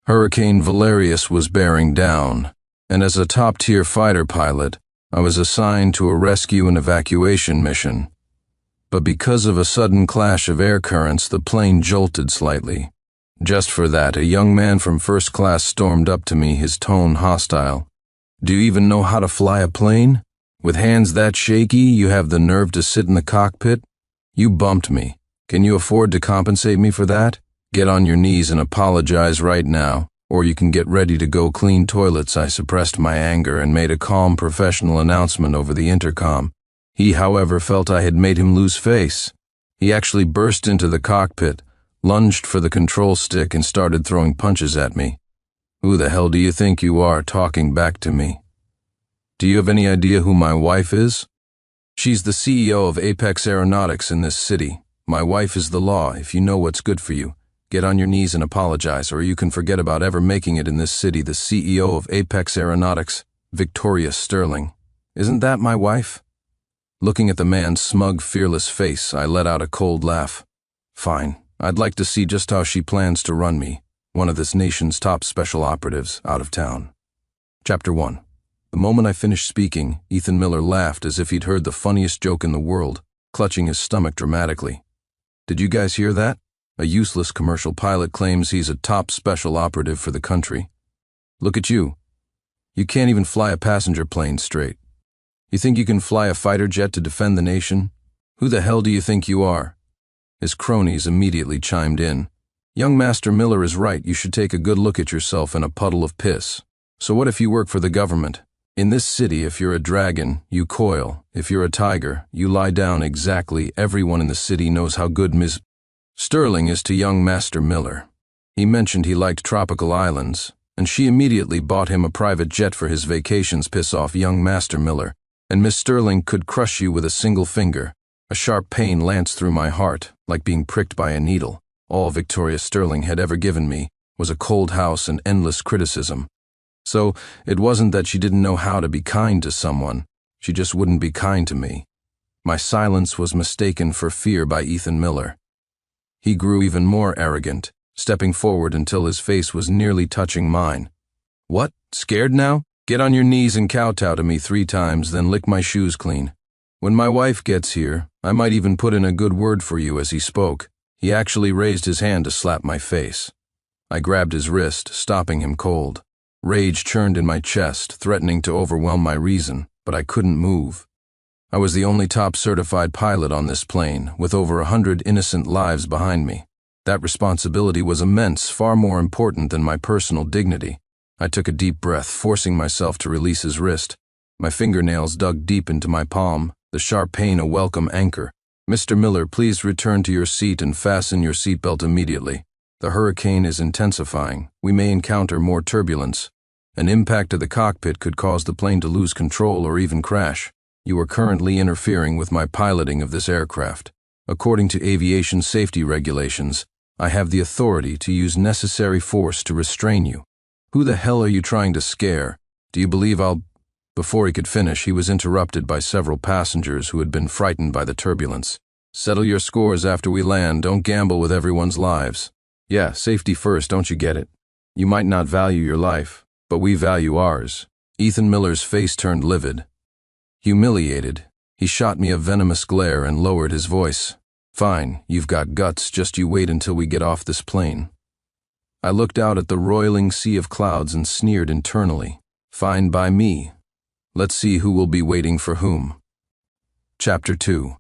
Hurricane Valerius was bearing down, and as a top-tier fighter pilot, I was assigned to a rescue and evacuation mission. But because of a sudden clash of air currents, the plane jolted slightly. Just for that, a young man from first class stormed up to me, his tone hostile. "Do you even know how to fly a plane? With hands that shaky, you have the nerve to sit in the cockpit? You bumped me. Can you afford to compensate me for that? Get on your knees and apologize right now, or you can get ready to go clean toilets." I suppressed my anger and made a calm, professional announcement over the intercom. He, however, felt I had made him lose face. He actually burst into the cockpit, lunged for the control stick, and started throwing punches at me. "Who the hell do you think you are, talking back to me? Do you have any idea who my wife is? She's the CEO of Apex Aeronautics in this city. My wife is the law. If you know what's good for you, get on your knees and apologize, or you can forget about ever making it in this city." The CEO of Apex Aeronautics, Victoria Sterling. Isn't that my wife? Looking at the man's smug, fearless face, I let out a cold laugh. Fine, I'd like to see just how she plans to run me, one of this nation's top special operatives, out of town. Chapter 1. The moment I finished speaking, Ethan Miller laughed as if he'd heard the funniest joke in the world, clutching his stomach dramatically. "Did you guys hear that? A useless commercial pilot claims he's a top special operative for the country. Look at you. You can't even fly a passenger plane straight. You think you can fly a fighter jet to defend the nation? Who the hell do you think you are?" His cronies immediately chimed in. "Young Master Miller is right. You should take a good look at yourself in a puddle of piss. So what if you work for the government? In this city, if you're a dragon, you coil. If you're a tiger, you lie down. Exactly. Everyone in the city knows how good Ms. Sterling is to young Master Miller. He mentioned he liked tropical islands, and she immediately bought him a private jet for his vacations. Piss off, young Master Miller, and Miss Sterling could crush you with a single finger." A sharp pain lanced through my heart, like being pricked by a needle. All Victoria Sterling had ever given me was a cold house and endless criticism. So it wasn't that she didn't know how to be kind to someone, she just wouldn't be kind to me. My silence was mistaken for fear by Ethan Miller. He grew even more arrogant, stepping forward until his face was nearly touching mine. "What? Scared now? Get on your knees and kowtow to me 3 times, then lick my shoes clean. When my wife gets here, I might even put in a good word for you." As he spoke, he actually raised his hand to slap my face. I grabbed his wrist, stopping him cold. Rage churned in my chest, threatening to overwhelm my reason, but I couldn't move. I was the only top-certified pilot on this plane, with over 100 innocent lives behind me. That responsibility was immense, far more important than my personal dignity. I took a deep breath, forcing myself to release his wrist. My fingernails dug deep into my palm, the sharp pain a welcome anchor. "Mr. Miller, please return to your seat and fasten your seatbelt immediately. The hurricane is intensifying. We may encounter more turbulence. An impact to the cockpit could cause the plane to lose control or even crash. You are currently interfering with my piloting of this aircraft. According to aviation safety regulations, I have the authority to use necessary force to restrain you. Who the hell are you trying to scare? Do you believe I'll—" Before he could finish, he was interrupted by several passengers who had been frightened by the turbulence. "Settle your scores after we land. Don't gamble with everyone's lives. Yeah, safety first, don't you get it? You might not value your life, but we value ours." Ethan Miller's face turned livid. Humiliated, he shot me a venomous glare and lowered his voice. "Fine, you've got guts, just you wait until we get off this plane." I looked out at the roiling sea of clouds and sneered internally. Fine by me. Let's see who will be waiting for whom. Chapter 2.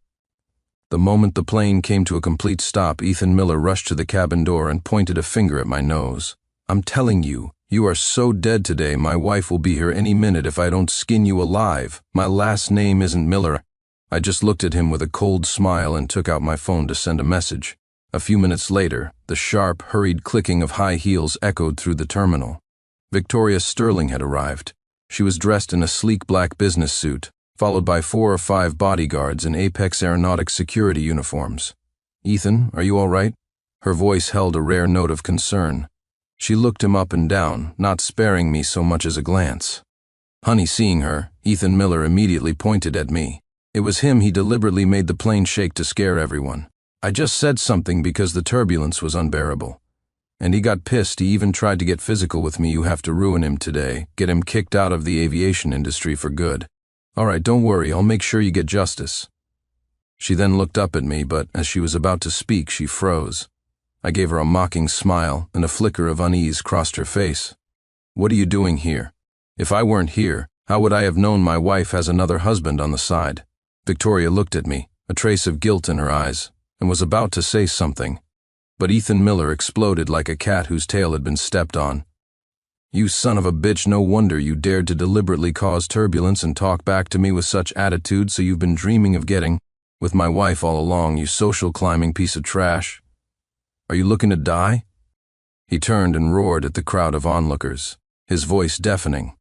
The moment the plane came to a complete stop, Ethan Miller rushed to the cabin door and pointed a finger at my nose. "I'm telling you, you are so dead today, my wife will be here any minute if I don't skin you alive. My last name isn't Miller." I just looked at him with a cold smile and took out my phone to send a message. A few minutes later, the sharp, hurried clicking of high heels echoed through the terminal. Victoria Sterling had arrived. She was dressed in a sleek black business suit, followed by 4 or 5 bodyguards in Apex Aeronautics security uniforms. "Ethan, are you all right?" Her voice held a rare note of concern. She looked him up and down, not sparing me so much as a glance. Honey, seeing her, Ethan Miller immediately pointed at me. It was him. He deliberately made the plane shake to scare everyone. I just said something because the turbulence was unbearable. And he got pissed. He even tried to get physical with me. You have to ruin him today. Get him kicked out of the aviation industry for good. All right, don't worry. I'll make sure you get justice. She then looked up at me, but as she was about to speak, she froze. I gave her a mocking smile, and a flicker of unease crossed her face. What are you doing here? If I weren't here, how would I have known my wife has another husband on the side? Victoria looked at me, a trace of guilt in her eyes, and was about to say something. But Ethan Miller exploded like a cat whose tail had been stepped on. You son of a bitch, no wonder you dared to deliberately cause turbulence and talk back to me with such attitude, so you've been dreaming of getting with my wife all along, you social climbing piece of trash. Are you looking to die? He turned and roared at the crowd of onlookers, his voice deafening.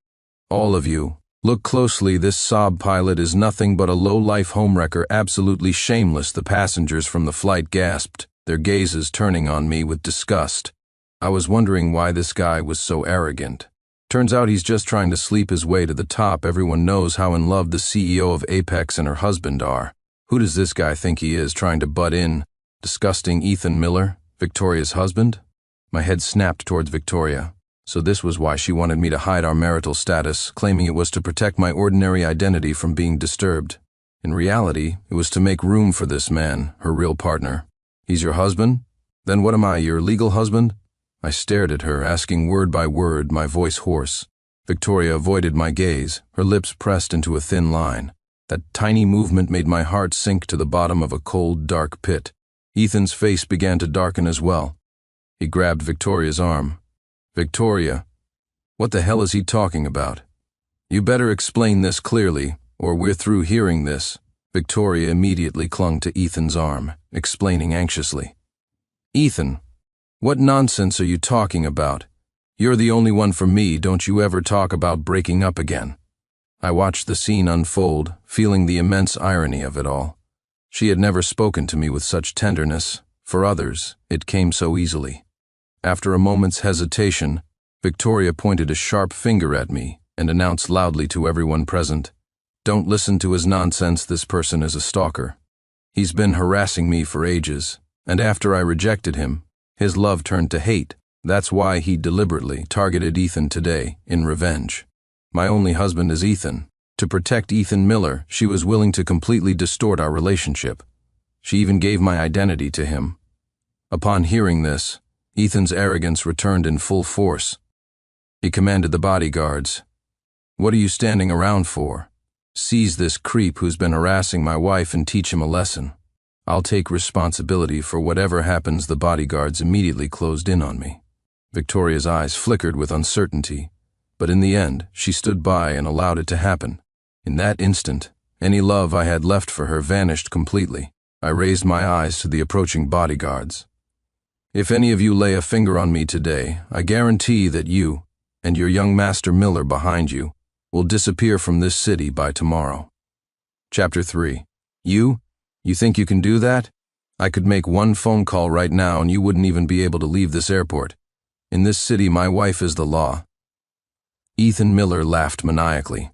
All of you, look closely. This Saab pilot is nothing but a low-life homewrecker, absolutely shameless. The passengers from the flight gasped, their gazes turning on me with disgust. I was wondering why this guy was so arrogant. Turns out he's just trying to sleep his way to the top. Everyone knows how in love the CEO of Apex and her husband are. Who does this guy think he is, trying to butt in? Disgusting Ethan Miller, Victoria's husband? My head snapped towards Victoria. So this was why she wanted me to hide our marital status, claiming it was to protect my ordinary identity from being disturbed. In reality, it was to make room for this man, her real partner. He's your husband? Then what am I, your legal husband? I stared at her, asking word by word, my voice hoarse. Victoria avoided my gaze, her lips pressed into a thin line. That tiny movement made my heart sink to the bottom of a cold, dark pit. Ethan's face began to darken as well. He grabbed Victoria's arm. Victoria, what the hell is he talking about? You better explain this clearly, or we're through hearing this. Victoria immediately clung to Ethan's arm, explaining anxiously. Ethan, what nonsense are you talking about? You're the only one for me. Don't you ever talk about breaking up again. I watched the scene unfold, feeling the immense irony of it all. She had never spoken to me with such tenderness. For others, it came so easily. After a moment's hesitation, Victoria pointed a sharp finger at me and announced loudly to everyone present, "Don't listen to his nonsense. This person is a stalker. He's been harassing me for ages, and after I rejected him, his love turned to hate. That's why he deliberately targeted Ethan today, in revenge. My only husband is Ethan. To protect Ethan Miller, she was willing to completely distort our relationship. She even gave my identity to him." Upon hearing this, Ethan's arrogance returned in full force. He commanded the bodyguards, "What are you standing around for? Seize this creep who's been harassing my wife and teach him a lesson. I'll take responsibility for whatever happens." The bodyguards immediately closed in on me. Victoria's eyes flickered with uncertainty, but in the end, she stood by and allowed it to happen. In that instant, any love I had left for her vanished completely. I raised my eyes to the approaching bodyguards. "If any of you lay a finger on me today, I guarantee that you, and your young master Miller behind you, will disappear from this city by tomorrow." Chapter 3. You think you can do that? I could make one phone call right now and you wouldn't even be able to leave this airport. In this city, my wife is the law. Ethan Miller laughed maniacally.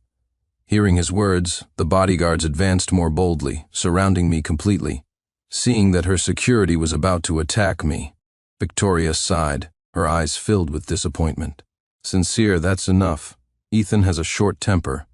Hearing his words, the bodyguards advanced more boldly, surrounding me completely. Seeing that her security was about to attack me, Victoria sighed, her eyes filled with disappointment. "Sincere, that's enough. Ethan has a short temper.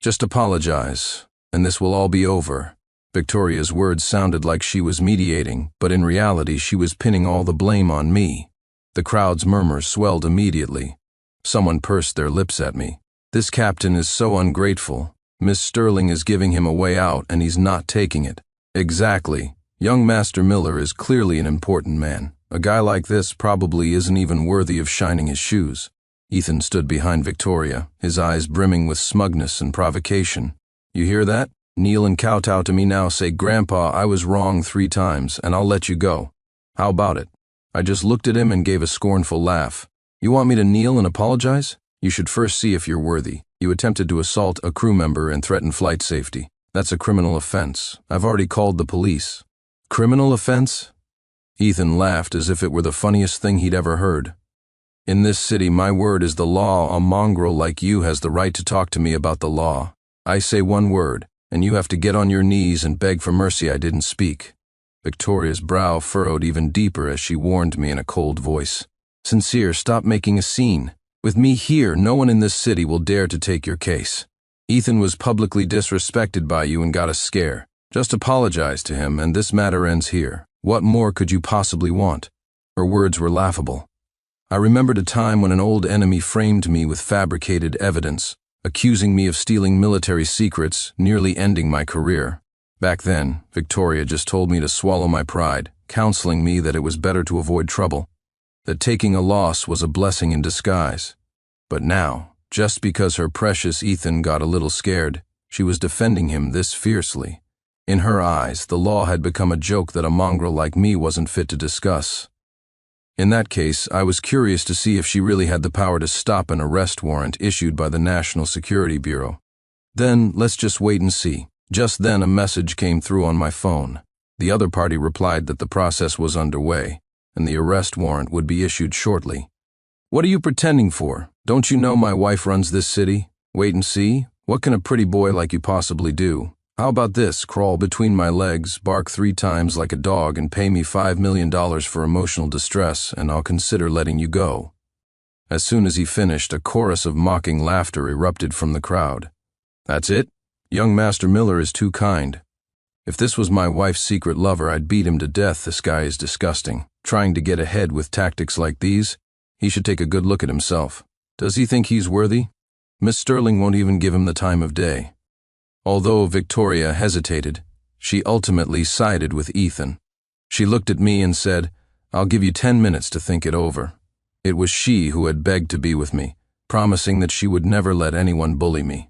Just apologize, and this will all be over." Victoria's words sounded like she was mediating, but in reality she was pinning all the blame on me. The crowd's murmurs swelled immediately. Someone pursed their lips at me. "This captain is so ungrateful. Miss Sterling is giving him a way out and he's not taking it." Exactly. Young Master Miller is clearly an important man. A guy like this probably isn't even worthy of shining his shoes. Ethan stood behind Victoria, his eyes brimming with smugness and provocation. "You hear that? Kneel and kowtow to me now. Say, 'Grandpa, I was wrong 3 times, and I'll let you go.' How about it?" I just looked at him and gave a scornful laugh. "You want me to kneel and apologize? You should first see if you're worthy. You attempted to assault a crew member and threaten flight safety. That's a criminal offense. I've already called the police." "Criminal offense?" Ethan laughed as if it were the funniest thing he'd ever heard. "In this city, my word is the law. A mongrel like you has the right to talk to me about the law. I say one word, and you have to get on your knees and beg for mercy I didn't speak." Victoria's brow furrowed even deeper as she warned me in a cold voice, Sincere, stop making a scene. With me here, no one in this city will dare to take your case. Ethan was publicly disrespected by you and got a scare. Just apologize to him and this matter ends here. What more could you possibly want? Her words were laughable. I remembered a time when an old enemy framed me with fabricated evidence, accusing me of stealing military secrets, nearly ending my career. Back then, Victoria just told me to swallow my pride, counseling me that it was better to avoid trouble, that taking a loss was a blessing in disguise. But now, just because her precious Ethan got a little scared, she was defending him this fiercely. In her eyes, the law had become a joke that a mongrel like me wasn't fit to discuss. In that case, I was curious to see if she really had the power to stop an arrest warrant issued by the National Security Bureau. Then, let's just wait and see. Just then, a message came through on my phone. The other party replied that the process was underway, and the arrest warrant would be issued shortly. What are you pretending for? Don't you know my wife runs this city? Wait and see? What can a pretty boy like you possibly do? How about this? Crawl between my legs, bark 3 times like a dog, and pay me $5 million for emotional distress, and I'll consider letting you go. As soon as he finished, a chorus of mocking laughter erupted from the crowd. That's it? Young Master Miller is too kind. If this was my wife's secret lover, I'd beat him to death. This guy is disgusting. Trying to get ahead with tactics like these? He should take a good look at himself. Does he think he's worthy? Miss Sterling won't even give him the time of day. Although Victoria hesitated, she ultimately sided with Ethan. She looked at me and said, "I'll give you 10 minutes to think it over." It was she who had begged to be with me, promising that she would never let anyone bully me.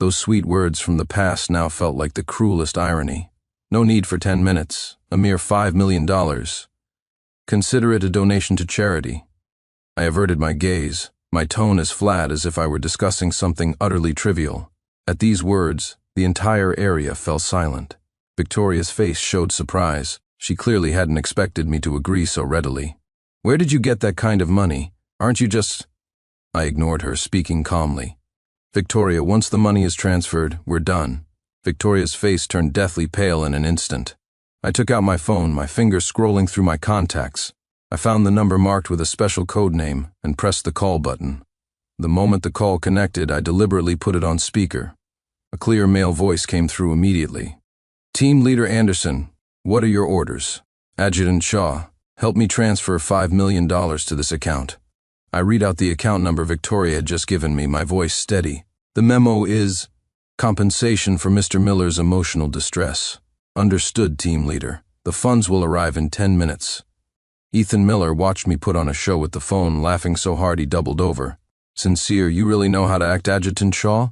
Those sweet words from the past now felt like the cruelest irony. No need for 10 minutes, a mere $5 million. Consider it a donation to charity. I averted my gaze, my tone as flat as if I were discussing something utterly trivial. At these words, the entire area fell silent. Victoria's face showed surprise. She clearly hadn't expected me to agree so readily. "Where did you get that kind of money? Aren't you just—" I ignored her, speaking calmly. "Victoria, once the money is transferred, we're done." Victoria's face turned deathly pale in an instant. I took out my phone, my fingers scrolling through my contacts. I found the number marked with a special code name and pressed the call button. The moment the call connected, I deliberately put it on speaker. A clear male voice came through immediately. "Team Leader Anderson, what are your orders?" "Adjutant Shaw, help me transfer $5 million to this account." I read out the account number Victoria had just given me, my voice steady. "The memo is compensation for Mr. Miller's emotional distress." "Understood, Team Leader. The funds will arrive in 10 minutes. Ethan Miller watched me put on a show with the phone, laughing so hard he doubled over. "Sincere, you really know how to act, Adjutant Shaw?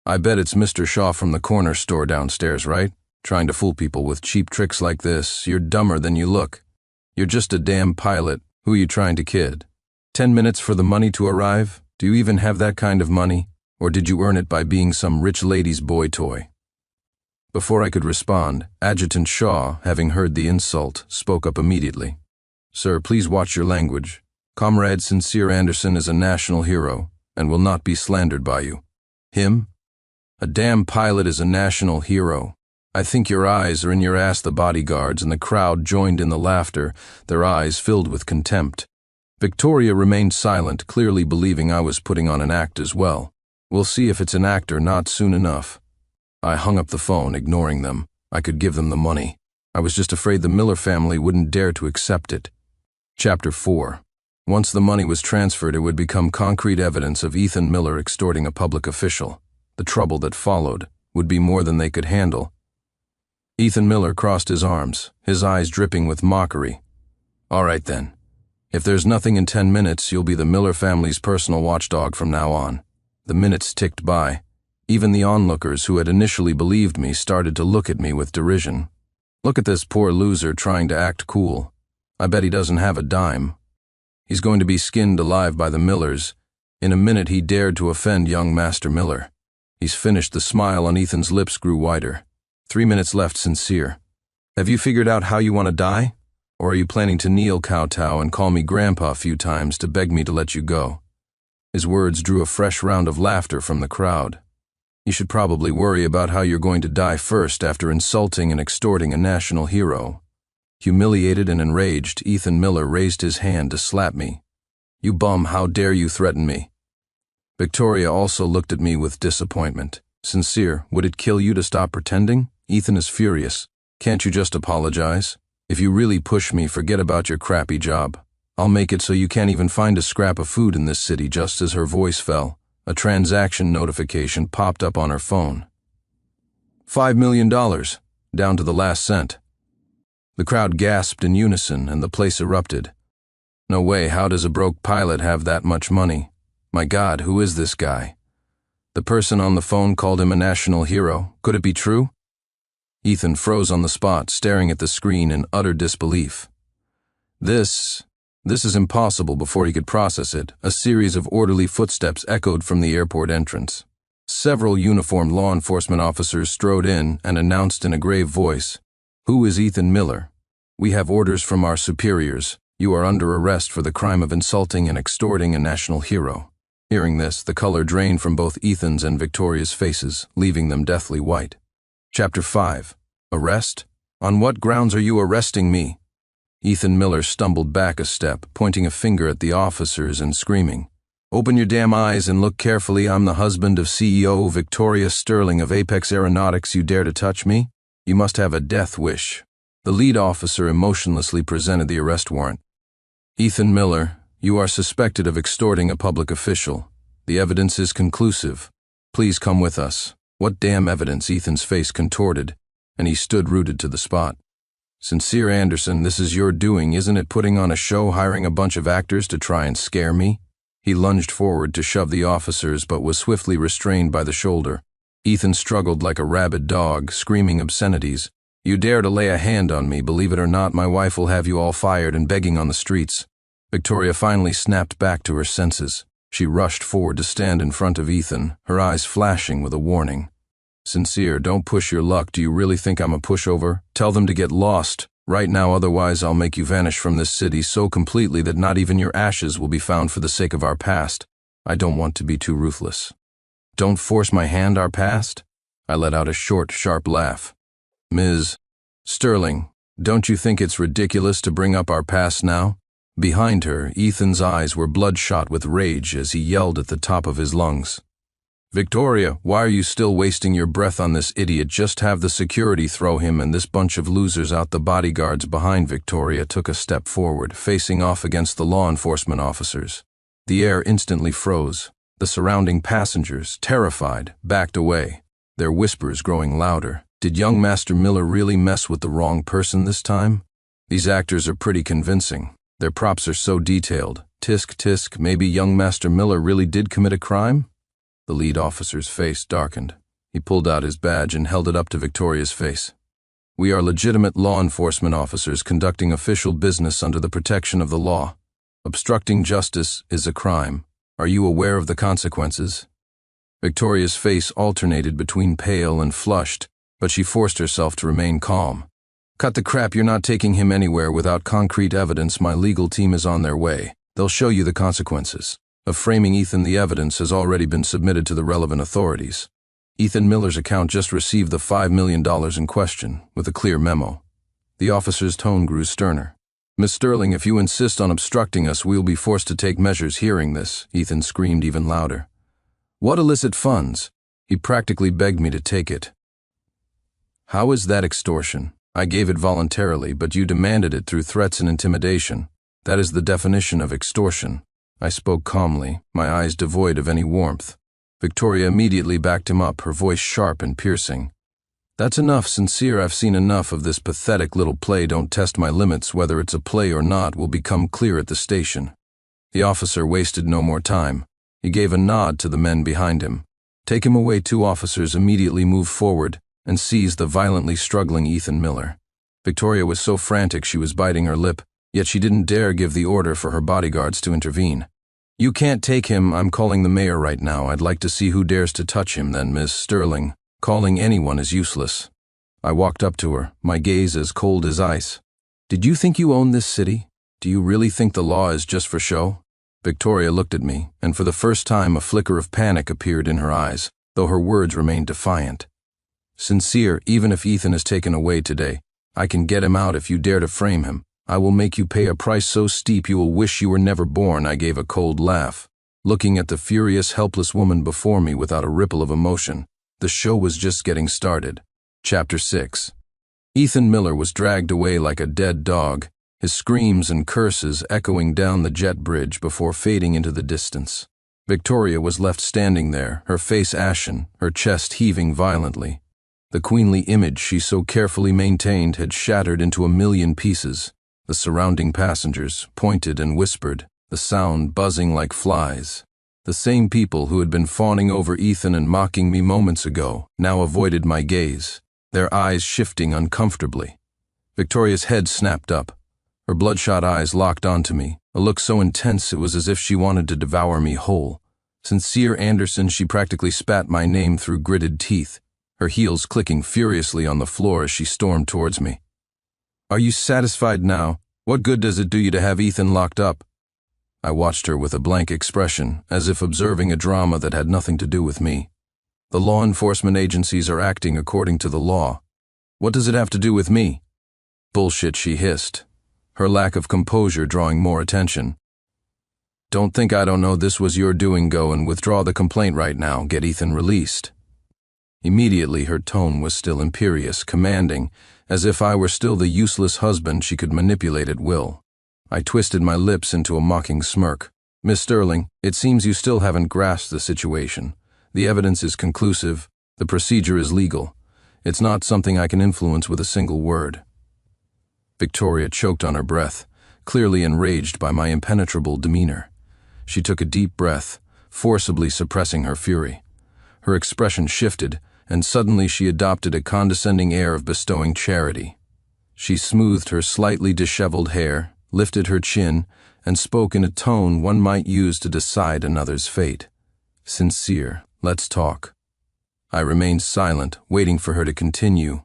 I bet it's Mr. Shaw from the corner store downstairs, right? Trying to fool people with cheap tricks like this. You're dumber than you look. You're just a damn pilot. Who are you trying to kid? 10 minutes for the money to arrive? Do you even have that kind of money? Or did you earn it by being some rich lady's boy toy?" Before I could respond, Adjutant Shaw, having heard the insult, spoke up immediately. "Sir, please watch your language. Comrade Sincere Anderson is a national hero and will not be slandered by you." "Him? A damn pilot is a national hero. I think your eyes are in your ass." The bodyguards and the crowd joined in the laughter, their eyes filled with contempt. Victoria remained silent, clearly believing I was putting on an act as well. "We'll see if it's an act or not soon enough." I hung up the phone, ignoring them. I could give them the money. I was just afraid the Miller family wouldn't dare to accept it. Chapter 4. Once the money was transferred, it would become concrete evidence of Ethan Miller extorting a public official. The trouble that followed would be more than they could handle. Ethan Miller crossed his arms, his eyes dripping with mockery. "All right then. If there's nothing in 10 minutes, you'll be the Miller family's personal watchdog from now on." The minutes ticked by. Even the onlookers who had initially believed me started to look at me with derision. "Look at this poor loser trying to act cool. I bet he doesn't have a dime. He's going to be skinned alive by the Millers. In a minute he dared to offend young Master Miller. He's finished." The smile on Ethan's lips grew wider. 3 minutes left, Sincere. "Have you figured out how you want to die? Or are you planning to kneel, kowtow, and call me Grandpa a few times to beg me to let you go?" His words drew a fresh round of laughter from the crowd. "You should probably worry about how you're going to die first after insulting and extorting a national hero." Humiliated and enraged, Ethan Miller raised his hand to slap me. "You bum, how dare you threaten me?" Victoria also looked at me with disappointment. "Sincere, would it kill you to stop pretending? Ethan is furious. Can't you just apologize? If you really push me, forget about your crappy job. I'll make it so you can't even find a scrap of food in this city." Just as her voice fell, a transaction notification popped up on her phone. $5 million, down to the last cent. The crowd gasped in unison and the place erupted. "No way, how does a broke pilot have that much money? My God, who is this guy?" The person on the phone called him a national hero. Could it be true? Ethan froze on the spot, staring at the screen in utter disbelief. This is impossible. Before he could process it, a series of orderly footsteps echoed from the airport entrance. Several uniformed law enforcement officers strode in and announced in a grave voice, "Who is Ethan Miller? We have orders from our superiors. You are under arrest for the crime of insulting and extorting a national hero." Hearing this, the color drained from both Ethan's and Victoria's faces, leaving them deathly white. Chapter 5. Arrest? On what grounds are you arresting me? Ethan Miller stumbled back a step, pointing a finger at the officers and screaming, "Open your damn eyes and look carefully. I'm the husband of CEO Victoria Sterling of Apex Aeronautics. You dare to touch me? You must have a death wish." The lead officer emotionlessly presented the arrest warrant. "Ethan Miller, you are suspected of extorting a public official. The evidence is conclusive. Please come with us." "What damn evidence?" Ethan's face contorted, and he stood rooted to the spot. "Sincere Anderson, this is your doing, isn't it? Putting on a show, hiring a bunch of actors to try and scare me?" He lunged forward to shove the officers, but was swiftly restrained by the shoulder. Ethan struggled like a rabid dog, screaming obscenities. "You dare to lay a hand on me? Believe it or not, my wife will have you all fired and begging on the streets." Victoria finally snapped back to her senses. She rushed forward to stand in front of Ethan, her eyes flashing with a warning. "Sincere, don't push your luck. Do you really think I'm a pushover? Tell them to get lost right now, otherwise I'll make you vanish from this city so completely that not even your ashes will be found for the sake of our past. I don't want to be too ruthless." "Don't force my hand, our past?" I let out a short, sharp laugh. "Ms. Sterling, don't you think it's ridiculous to bring up our past now?" Behind her, Ethan's eyes were bloodshot with rage as he yelled at the top of his lungs. "Victoria, why are you still wasting your breath on this idiot? Just have the security throw him and this bunch of losers out." The bodyguards behind Victoria took a step forward, facing off against the law enforcement officers. The air instantly froze. The surrounding passengers, terrified, backed away, their whispers growing louder. Did young Master Miller really mess with the wrong person this time? These actors are pretty convincing. Their props are so detailed. Tisk, tisk, maybe young Master Miller really did commit a crime? The lead officer's face darkened. He pulled out his badge and held it up to Victoria's face. "We are legitimate law enforcement officers conducting official business under the protection of the law. Obstructing justice is a crime. Are you aware of the consequences?" Victoria's face alternated between pale and flushed, but she forced herself to remain calm. "Cut the crap, you're not taking him anywhere without concrete evidence. My legal team is on their way. They'll show you the consequences of framing Ethan. The evidence has already been submitted to the relevant authorities. Ethan Miller's account just received the $5 million in question, with a clear memo." The officer's tone grew sterner. "Miss Sterling, if you insist on obstructing us, we'll be forced to take measures." Hearing this, Ethan screamed even louder. "What illicit funds?" He practically begged me to take it. "How is that extortion? I gave it voluntarily, but you demanded it through threats and intimidation. That is the definition of extortion." I spoke calmly, my eyes devoid of any warmth. Victoria immediately backed him up, her voice sharp and piercing. "That's enough, Sincere. I've seen enough of this pathetic little play. Don't test my limits. Whether it's a play or not will become clear at the station." The officer wasted no more time. He gave a nod to the men behind him. "Take him away." Two officers immediately moved forward and seized the violently struggling Ethan Miller. Victoria was so frantic she was biting her lip, yet she didn't dare give the order for her bodyguards to intervene. "You can't take him. I'm calling the mayor right now. I'd like to see who dares to touch him." "Then, Miss Sterling, calling anyone is useless." I walked up to her, my gaze as cold as ice. "Did you think you own this city? Do you really think the law is just for show?" Victoria looked at me, and for the first time a flicker of panic appeared in her eyes, though her words remained defiant. "Sincere, even if Ethan is taken away today, I can get him out if you dare to frame him. I will make you pay a price so steep you will wish you were never born. I gave a cold laugh, looking at the furious, helpless woman before me without a ripple of emotion. The show was just getting started. Chapter 6. Ethan Miller was dragged away like a dead dog, his screams and curses echoing down the jet bridge before fading into the distance. Victoria was left standing there, her face ashen, her chest heaving violently. The queenly image she so carefully maintained had shattered into a million pieces. The surrounding passengers pointed and whispered, the sound buzzing like flies. The same people who had been fawning over Ethan and mocking me moments ago now avoided my gaze, their eyes shifting uncomfortably. Victoria's head snapped up. Her bloodshot eyes locked onto me, a look so intense it was as if she wanted to devour me whole. Sincere Anderson, she practically spat my name through gritted teeth, her heels clicking furiously on the floor as she stormed towards me. Are you satisfied now? What good does it do you to have Ethan locked up? I watched her with a blank expression, as if observing a drama that had nothing to do with me. The law enforcement agencies are acting according to the law. What does it have to do with me? Bullshit, she hissed, her lack of composure drawing more attention. Don't think I don't know this was your doing. Go and withdraw the complaint right now. Get Ethan released. Immediately her tone was still imperious, commanding, as if I were still the useless husband she could manipulate at will. I twisted my lips into a mocking smirk. Miss Sterling, it seems you still haven't grasped the situation. The evidence is conclusive. The procedure is legal. It's not something I can influence with a single word. Victoria choked on her breath, clearly enraged by my impenetrable demeanor. She took a deep breath, forcibly suppressing her fury. Her expression shifted, and suddenly she adopted a condescending air of bestowing charity. She smoothed her slightly disheveled hair, lifted her chin, and spoke in a tone one might use to decide another's fate. Sincere, let's talk. I remained silent, waiting for her to continue.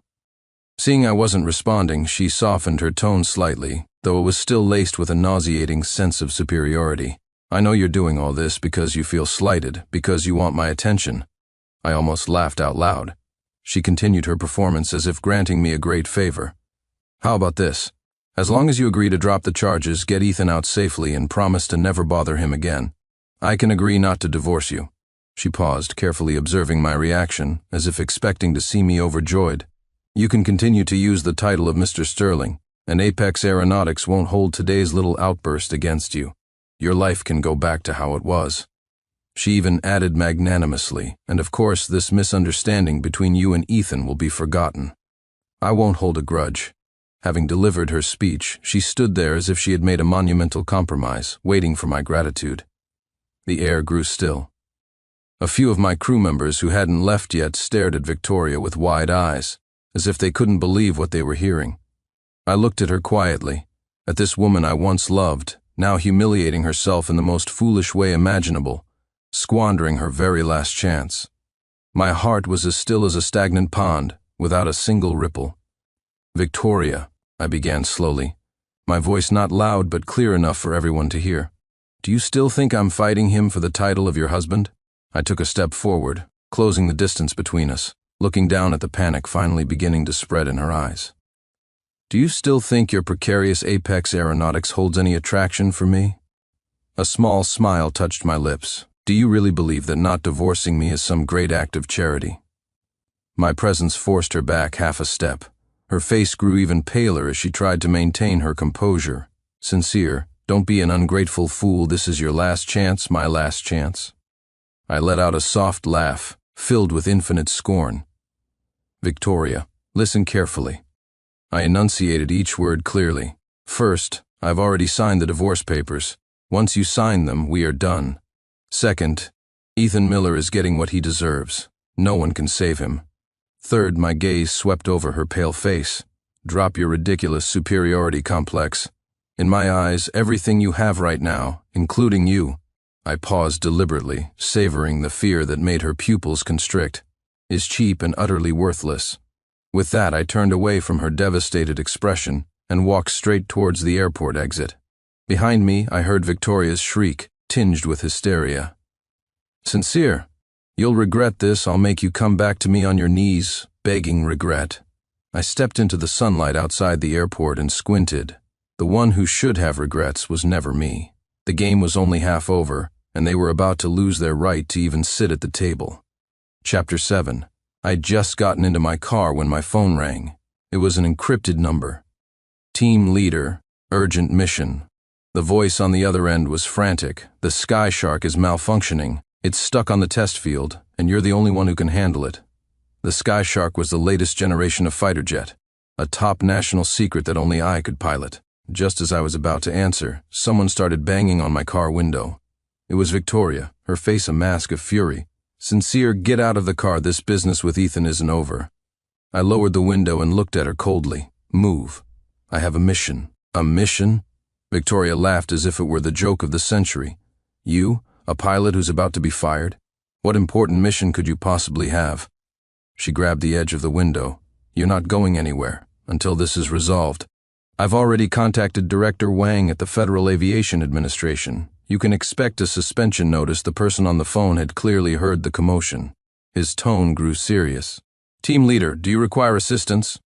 Seeing I wasn't responding, she softened her tone slightly, though it was still laced with a nauseating sense of superiority. I know you're doing all this because you feel slighted, because you want my attention. I almost laughed out loud. She continued her performance as if granting me a great favor. How about this? As long as you agree to drop the charges, get Ethan out safely, and promise to never bother him again, I can agree not to divorce you. She paused, carefully observing my reaction, as if expecting to see me overjoyed. You can continue to use the title of Mr. Sterling, and Apex Aeronautics won't hold today's little outburst against you. Your life can go back to how it was. She even added magnanimously, and of course this misunderstanding between you and Ethan will be forgotten. I won't hold a grudge. Having delivered her speech, she stood there as if she had made a monumental compromise, waiting for my gratitude. The air grew still. A few of my crew members who hadn't left yet stared at Victoria with wide eyes, as if they couldn't believe what they were hearing. I looked at her quietly, at this woman I once loved, now humiliating herself in the most foolish way imaginable, squandering her very last chance. My heart was as still as a stagnant pond, without a single ripple. Victoria, I began slowly, my voice not loud but clear enough for everyone to hear. Do you still think I'm fighting him for the title of your husband? I took a step forward, closing the distance between us, looking down at the panic finally beginning to spread in her eyes. Do you still think your precarious Apex Aeronautics holds any attraction for me? A small smile touched my lips. Do you really believe that not divorcing me is some great act of charity? My presence forced her back half a step. Her face grew even paler as she tried to maintain her composure. Sincere, don't be an ungrateful fool. This is your last chance, my last chance. I let out a soft laugh, filled with infinite scorn. Victoria, listen carefully. I enunciated each word clearly. First, I've already signed the divorce papers. Once you sign them, we are done. Second, Ethan Miller is getting what he deserves. No one can save him. Third, my gaze swept over her pale face. Drop your ridiculous superiority complex. In my eyes, everything you have right now, including you, I paused deliberately, savoring the fear that made her pupils constrict, is cheap and utterly worthless. With that, I turned away from her devastated expression and walked straight towards the airport exit. Behind me, I heard Victoria's shriek, tinged with hysteria. Sincere, you'll regret this. I'll make you come back to me on your knees, begging regret. I stepped into the sunlight outside the airport and squinted. The one who should have regrets was never me. The game was only half over, and they were about to lose their right to even sit at the table. Chapter 7. I'd just gotten into my car when my phone rang. It was an encrypted number. Team leader, urgent mission. The voice on the other end was frantic. The Sky Shark is malfunctioning. It's stuck on the test field, and you're the only one who can handle it. The Sky Shark was the latest generation of fighter jet, a top national secret that only I could pilot. Just as I was about to answer, someone started banging on my car window. It was Victoria, her face a mask of fury. "Sincere, get out of the car. This business with Ethan isn't over." I lowered the window and looked at her coldly. "Move. I have a mission." "A mission?" Victoria laughed as if it were the joke of the century. "You, a pilot who's about to be fired? What important mission could you possibly have?" She grabbed the edge of the window. "You're not going anywhere until this is resolved. I've already contacted Director Wang at the Federal Aviation Administration. You can expect a suspension notice." The person on the phone had clearly heard the commotion. His tone grew serious. "Team leader, do you require assistance?"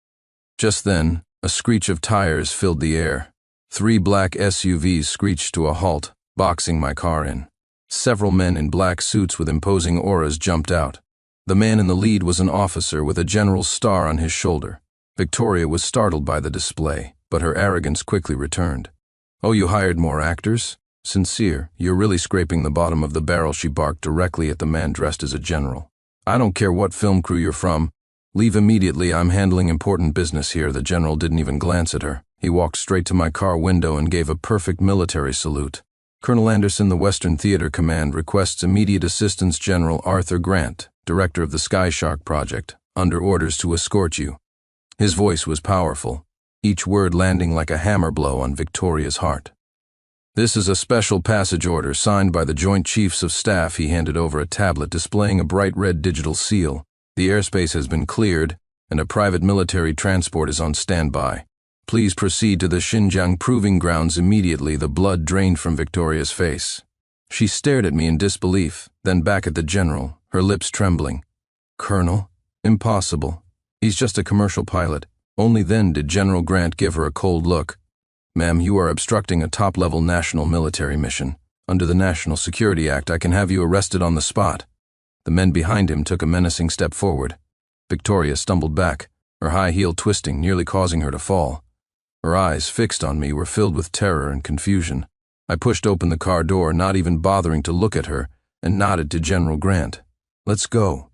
Just then, a screech of tires filled the air. 3 black SUVs screeched to a halt, boxing my car in. Several men in black suits with imposing auras jumped out. The man in the lead was an officer with a general's star on his shoulder. Victoria was startled by the display, but her arrogance quickly returned. "Oh, you hired more actors? Sincere, you're really scraping the bottom of the barrel," she barked directly at the man dressed as a general. "I don't care what film crew you're from. Leave immediately. I'm handling important business here." The general didn't even glance at her. He walked straight to my car window and gave a perfect military salute. "Colonel Anderson, the Western Theater Command requests immediate assistance. General Arthur Grant, director of the Sky Shark project, under orders to escort you." His voice was powerful, each word landing like a hammer blow on Victoria's heart. "This is a special passage order signed by the Joint Chiefs of Staff." He handed over a tablet displaying a bright red digital seal. "The airspace has been cleared, and a private military transport is on standby. Please proceed to the Xinjiang Proving Grounds immediately." The blood drained from Victoria's face. She stared at me in disbelief, then back at the general, her lips trembling. "Colonel? Impossible. He's just a commercial pilot." Only then did General Grant give her a cold look. "Ma'am, you are obstructing a top-level national military mission. Under the National Security Act, I can have you arrested on the spot." The men behind him took a menacing step forward. Victoria stumbled back, her high heel twisting, nearly causing her to fall. Her eyes, fixed on me, were filled with terror and confusion. I pushed open the car door, not even bothering to look at her, and nodded to General Grant. "Let's go."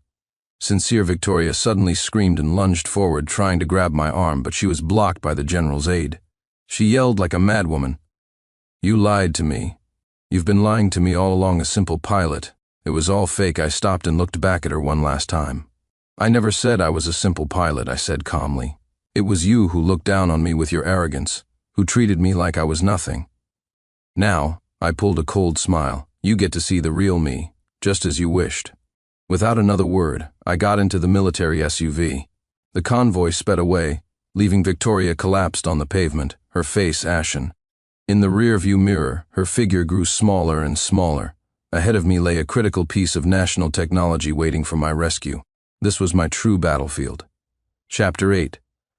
Sincere Victoria suddenly screamed and lunged forward, trying to grab my arm, but she was blocked by the general's aide. She yelled like a madwoman. "You lied to me. You've been lying to me all along. A simple pilot. It was all fake." I stopped and looked back at her one last time. "I never said I was a simple pilot," I said calmly. "It was you who looked down on me with your arrogance, who treated me like I was nothing. Now," I pulled a cold smile, "you get to see the real me, just as you wished." Without another word, I got into the military SUV. The convoy sped away, leaving Victoria collapsed on the pavement, her face ashen. In the rear-view mirror, her figure grew smaller and smaller. Ahead of me lay a critical piece of national technology waiting for my rescue. This was my true battlefield. Chapter 8.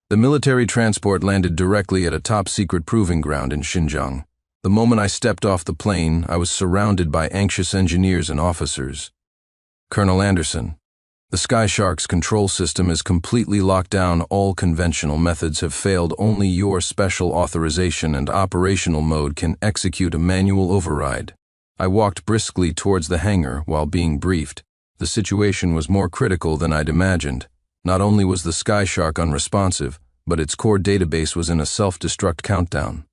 The military transport landed directly at a top-secret proving ground in Xinjiang. The moment I stepped off the plane, I was surrounded by anxious engineers and officers. "Colonel Anderson, the Sky Shark's control system is completely locked down. All conventional methods have failed. Only your special authorization and operational mode can execute a manual override." I walked briskly towards the hangar while being briefed. The situation was more critical than I'd imagined. Not only was the Sky Shark unresponsive, but its core database was in a self-destruct countdown.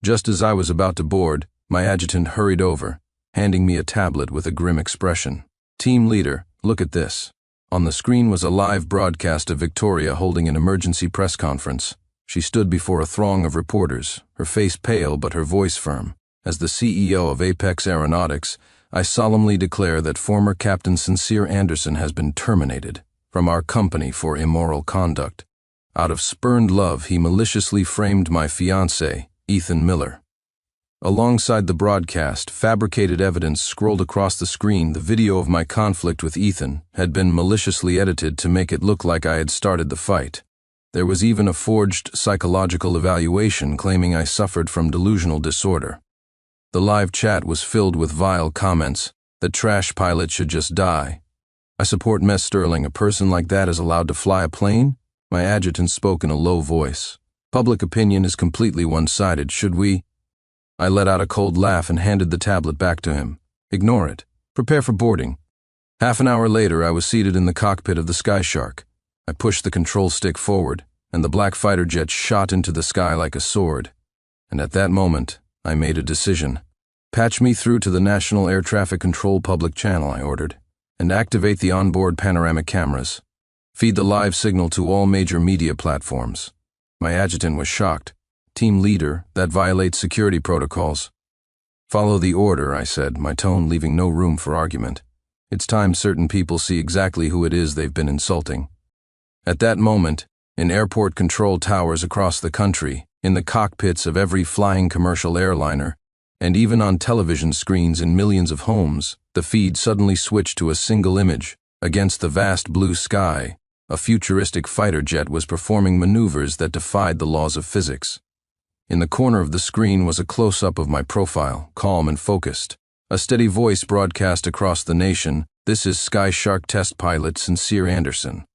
Just as I was about to board, my adjutant hurried over, handing me a tablet with a grim expression. "Team leader, look at this." On the screen was a live broadcast of Victoria holding an emergency press conference. She stood before a throng of reporters, her face pale but her voice firm. "As the CEO of Apex Aeronautics, I solemnly declare that former Captain Sincere Anderson has been terminated from our company for immoral conduct. Out of spurned love, he maliciously framed my fiancé, Ethan Miller." Alongside the broadcast, fabricated evidence scrolled across the screen. The video of my conflict with Ethan had been maliciously edited to make it look like I had started the fight. There was even a forged psychological evaluation claiming I suffered from delusional disorder. The live chat was filled with vile comments that trash pilot should just die. I support Mess Sterling. A person like that is allowed to fly a plane? My adjutant spoke in a low voice. Public opinion is completely one-sided. Should we? I let out a cold laugh and handed the tablet back to him. Ignore it. Prepare for boarding. Half an hour later, I was seated in the cockpit of the Skyshark. I pushed the control stick forward, and the black fighter jet shot into the sky like a sword. And at that moment, I made a decision. Patch me through to the National Air Traffic Control public channel, I ordered, and activate the onboard panoramic cameras. Feed the live signal to all major media platforms. My adjutant was shocked. Team leader, that violates security protocols. Follow the order, I said, my tone leaving no room for argument. It's time certain people see exactly who it is they've been insulting. At that moment, in airport control towers across the country, in the cockpits of every flying commercial airliner, and even on television screens in millions of homes, the feed suddenly switched to a single image. Against the vast blue sky, a futuristic fighter jet was performing maneuvers that defied the laws of physics. In the corner of the screen was a close-up of my profile, calm and focused. A steady voice broadcast across the nation, "This is Skyshark test pilot Sincere Anderson.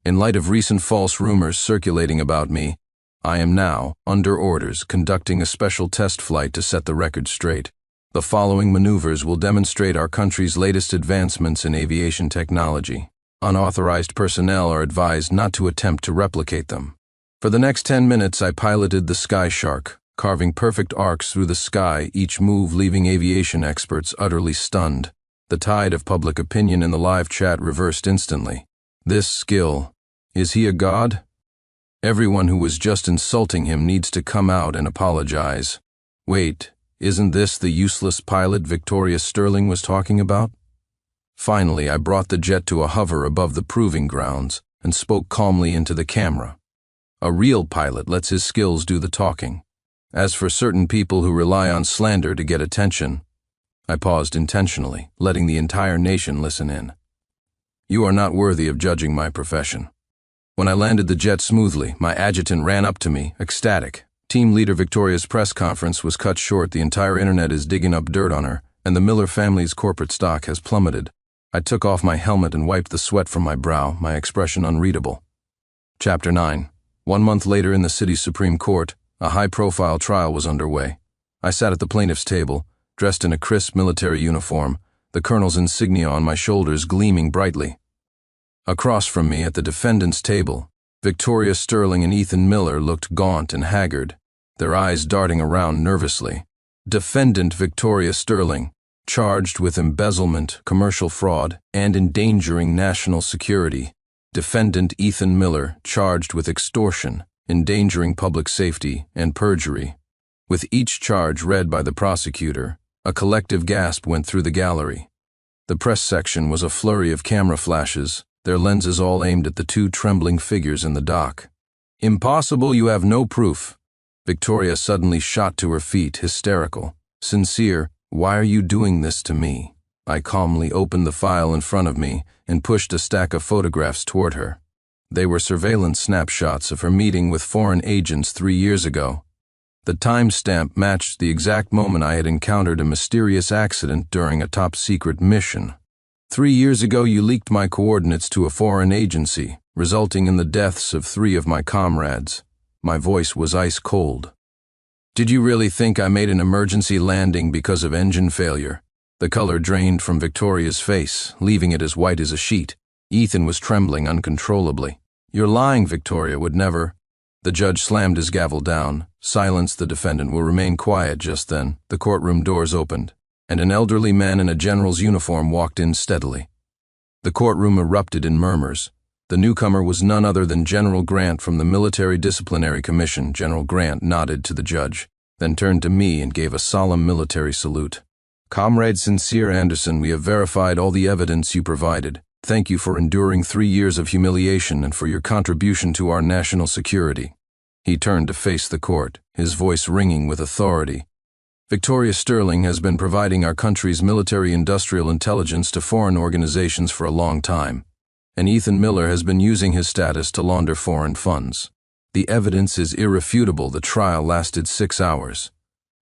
In light of recent false rumors circulating about me, I am now, under orders, conducting a special test flight to set the record straight. The following maneuvers will demonstrate our country's latest advancements in aviation technology. Unauthorized personnel are advised not to attempt to replicate them." For the next 10 minutes, I piloted the Skyshark, carving perfect arcs through the sky, each move leaving aviation experts utterly stunned. The tide of public opinion in the live chat reversed instantly. This skill. Is he a god? Everyone who was just insulting him needs to come out and apologize. Wait, isn't this the useless pilot Victoria Sterling was talking about? Finally, I brought the jet to a hover above the proving grounds and spoke calmly into the camera. A real pilot lets his skills do the talking. As for certain people who rely on slander to get attention, I paused intentionally, letting the entire nation listen in. You are not worthy of judging my profession. When I landed the jet smoothly, my adjutant ran up to me, ecstatic. Team leader Victoria's press conference was cut short. The entire internet is digging up dirt on her, and the Miller family's corporate stock has plummeted. I took off my helmet and wiped the sweat from my brow, my expression unreadable. Chapter 9. 1 month later in the city's Supreme Court, a high-profile trial was underway. I sat at the plaintiff's table, dressed in a crisp military uniform, the colonel's insignia on my shoulders gleaming brightly. Across from me at the defendant's table, Victoria Sterling and Ethan Miller looked gaunt and haggard, their eyes darting around nervously. Defendant Victoria Sterling, charged with embezzlement, commercial fraud, and endangering national security. Defendant Ethan Miller, charged with extortion, endangering public safety, and perjury. With each charge read by the prosecutor, a collective gasp went through the gallery. The press section was a flurry of camera flashes, their lenses all aimed at the two trembling figures in the dock. Impossible, you have no proof. Victoria suddenly shot to her feet, hysterical. Sincere, why are you doing this to me? I calmly opened the file in front of me and pushed a stack of photographs toward her. They were surveillance snapshots of her meeting with foreign agents 3 years ago. The timestamp matched the exact moment I had encountered a mysterious accident during a top-secret mission. 3 years ago, you leaked my coordinates to a foreign agency, resulting in the deaths of 3 of my comrades. My voice was ice cold. Did you really think I made an emergency landing because of engine failure? The color drained from Victoria's face, leaving it as white as a sheet. Ethan was trembling uncontrollably. You're lying, Victoria would never. The judge slammed his gavel down. Silence, the defendant will remain quiet. Just then, the courtroom doors opened, and an elderly man in a general's uniform walked in steadily. The courtroom erupted in murmurs. The newcomer was none other than General Grant from the Military Disciplinary Commission. General Grant nodded to the judge, then turned to me and gave a solemn military salute. Comrade Sincere Anderson, we have verified all the evidence you provided. Thank you for enduring 3 years of humiliation and for your contribution to our national security. He turned to face the court, his voice ringing with authority. Victoria Sterling has been providing our country's military-industrial intelligence to foreign organizations for a long time. and Ethan Miller has been using his status to launder foreign funds. The evidence is irrefutable. The trial lasted 6 hours.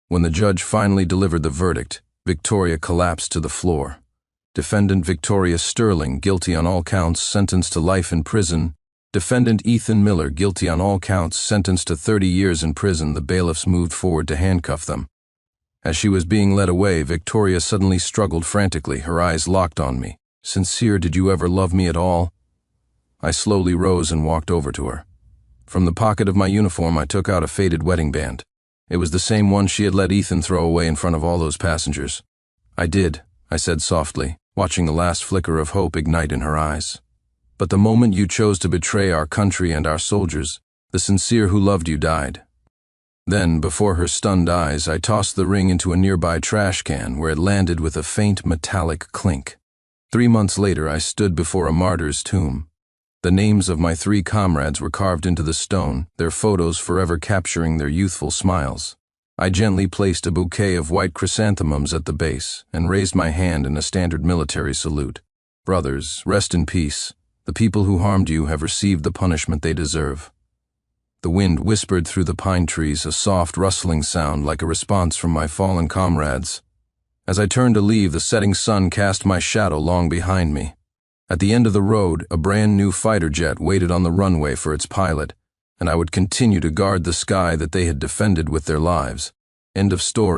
When the judge finally delivered the verdict, Victoria collapsed to the floor. Defendant Victoria Sterling, guilty on all counts, sentenced to life in prison. Defendant Ethan Miller, guilty on all counts, sentenced to 30 years in prison. The bailiffs moved forward to handcuff them. As she was being led away, Victoria suddenly struggled frantically, her eyes locked on me. "Sincere, did you ever love me at all?" I slowly rose and walked over to her. From the pocket of my uniform, I took out a faded wedding band. It was the same one she had let Ethan throw away in front of all those passengers. "I did," I said softly, watching the last flicker of hope ignite in her eyes. "But the moment you chose to betray our country and our soldiers, the Sincere who loved you died." Then, before her stunned eyes, I tossed the ring into a nearby trash can, where it landed with a faint metallic clink. 3 months later, I stood before a martyr's tomb. The names of my 3 comrades were carved into the stone, their photos forever capturing their youthful smiles. I gently placed a bouquet of white chrysanthemums at the base and raised my hand in a standard military salute. "Brothers, rest in peace. The people who harmed you have received the punishment they deserve." The wind whispered through the pine trees, a soft rustling sound like a response from my fallen comrades. As I turned to leave, the setting sun cast my shadow long behind me. At the end of the road, a brand new fighter jet waited on the runway for its pilot, and I would continue to guard the sky that they had defended with their lives. End of story.